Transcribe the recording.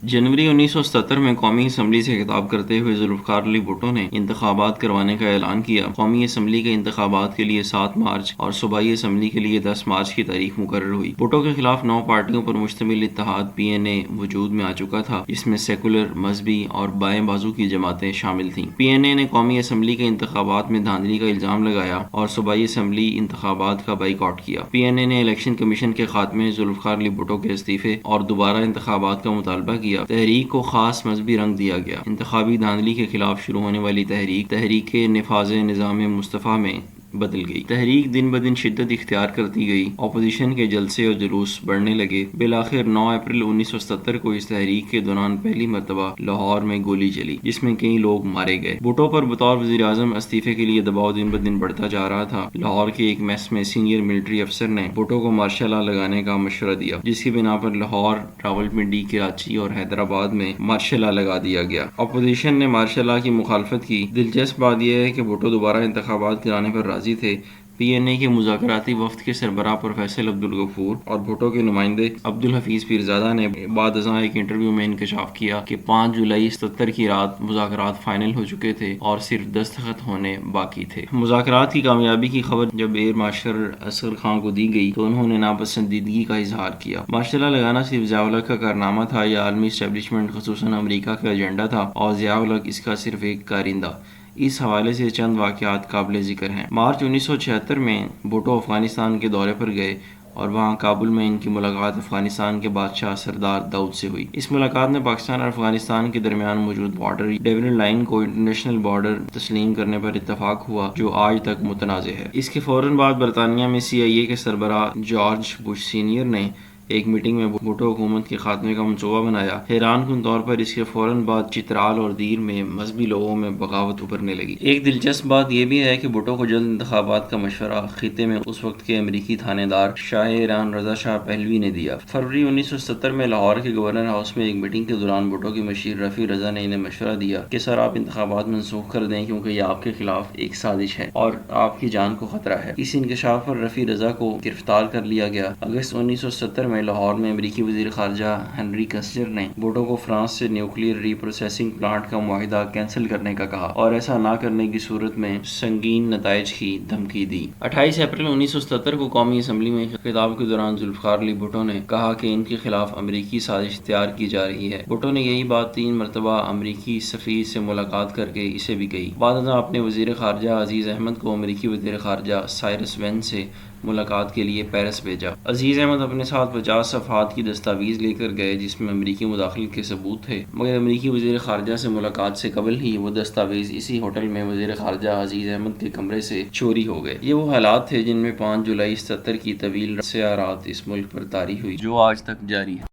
जनवरी 1977 में कौमी असम्बली से खिताब करते हुए जुल्फ़िकार अली भुट्टो ने इंतखाबात करवाने का ऐलान किया। कौमी असम्बली के इंतखाबात के लिए 7 मार्च और सूबाई असम्बली के लिए 10 मार्च की तारीख मुकर्रर हुई। भुट्टो के खिलाफ 9 पार्टियों पर मुश्तमिल इत्तेहाद PNA वजूद में आ चुका था, जिसमें सेकुलर, मजहबी और बाएं बाजू की जमातें शामिल थीं। PNA ने कौमी असम्बली के इंतखाबात में धांधली का इल्ज़ाम लगाया और सूबाई असम्बली इंतखाबात का बाइकआउट किया। PNA ने इलेक्शन कमीशन के खात्मे, जुल्फ़िकार अली भुट्टो के इस्तीफे और दोबारा इंतखाबात का मुतालबा किया। तहरीक को खास मजहबी रंग दिया गया। इंतखाबी धांधली के खिलाफ शुरू होने वाली तहरीक निफाज निज़ाम मुस्तफ़ा में बदल गई। तहरीक दिन ब दिन शिद्दत इख्तियार करती गई। अपोजिशन के जलसे और जुलूस बढ़ने लगे। बिलाखिर 9 अप्रैल 1977 को इस तहरीक के दौरान पहली मरतबा लाहौर में गोली चली, जिसमें कई लोग मारे गए। भुट्टो पर बतौर वज़ीर आज़म इस्तीफे के लिए दबाव दिन ब दिन बढ़ता जा रहा था। लाहौर के एक मेस में सीनियर मिलिट्री अफसर ने भुट्टो को मार्शल लॉ लगाने का मशवरा दिया, जिसकी बिना पर लाहौर, रावलपिंडी, कराची और हैदराबाद में मार्शल लॉ लगा दिया गया। अपोजिशन ने मार्शल लॉ की मुखालफत की। दिलचस्प बात यह है कि भुट्टो दोबारा इंतखाबात कराने पर राजी थे। PNA के मुज़ाकराती वफ़द के सरबराह प्रोफेसर अब्दुल गफूर और भुट्टो के नुमाइंदे अब्दुल हफीज़ पीरज़ादा ने बाद अज़ां एक इंटरव्यू में इंकशाफ किया कि 5 जुलाई 77 की रात मुज़ाकरात फाइनल हो चुके थे और सिर्फ दस्तखत होने बाकी थे। मुज़ाकरात की कामयाबी की खबर जब एयर मार्शल असगर खान को दी गई तो उन्होंने नापसंदीदगी का इजहार किया। मार्शल लॉ लगाना सिर्फ ज़िया-उल हक़ का कारनामा था या आलमी इस्टेब्लिशमेंट ख़ुसूसन अमरीका का एजेंडा था और ज़िया-उल हक़ इसका सिर्फ एक कारिंदा। इस हवाले से चंद वाक़यात काबिल ज़िक्र हैं। मार्च 1976 में भुट्टो अफ़गानिस्तान के दौरे पर गए और वहाँ काबुल में इनकी मुलाकात अफ़गानिस्तान के बादशाह सरदार दाऊद से हुई। इस मुलाकात में पाकिस्तान और अफ़गानिस्तान के दरमियान मौजूद बॉर्डर डिविजन लाइन को इंटरनेशनल बॉर्डर तस्लीम करने पर इत्तफाक हुआ, जो आज तक मुतनाज़ है। इसके फ़ौरन बाद बरतानिया में CIA के सरबराह जॉर्ज बुश सीनियर ने एक मीटिंग में भुट्टो हुकूमत के खात्मे का मंसूबा बनाया। हैरानकुन तौर पर इसके फ़ौरन बाद चित्राल और दीर में मजहबी लोगों में बगावत उभरने लगी। एक दिलचस्प बात यह भी है कि भुट्टो को जल्द इंतखाबात का मशवरा खित्ते में उस वक्त के अमरीकी थानेदार शाह ईरान रज़ा शाह पहलवी ने दिया। फरवरी 1970 में लाहौर के गवर्नर हाउस में एक मीटिंग के दौरान भुट्टो की मशीर रफ़ी रज़ा ने इन्हें मशवरा दिया कि सर आप इंतखाबात मनसूख कर दें, क्योंकि ये आपके खिलाफ एक साजिश है और आपकी जान को खतरा है। इस इंकशाफ पर रफ़ी रज़ा को गिरफ्तार कर लिया गया। अगस्त 1970 में लाहौर में अमरीकी वज़ीर ख़ारजा हेनरी किसिंजर ने भुट्टो को फ्रांस से न्यूक्लियर रीप्रोसेसिंग प्लांट का मुआहिदा कैंसिल करने का कहा और ऐसा ना करने की सूरत में संगीन नताइज की धमकी दी। 28 अप्रैल 1977 को कौमी असम्बली में खिताब के दौरान जुल्फ़िकार अली भुट्टो ने कहा कि इनके खिलाफ अमरीकी साजिश तैयार की जा रही है। भुट्टो ने यही बात 3 मरतबा अमरीकी सफ़ीर से मुलाकात करके इसे भी कही। बाद अपने वज़ीर ख़ारजा अज़ीज़ अहमद को अमरीकी वज़ीर ख़ारजा साइरस वैन से मुलाकात के लिए पेरिस भेजा। अज़ीज़ अहमद अपने साथ 50 सफ़हात की दस्तावेज़ लेकर गए, जिसमें अमरीकी मुदाखलत के सबूत थे, मगर अमरीकी वज़ीर ख़ारजा से मुलाकात से कबल ही वो दस्तावेज़ इसी होटल में वज़ीर ख़ारजा अज़ीज़ अहमद के कमरे से चोरी हो गए। ये वो हालात थे जिनमें 5 जुलाई 77 की तवील से रात इस मुल्क पर तारी हुई, जो आज तक जारी है।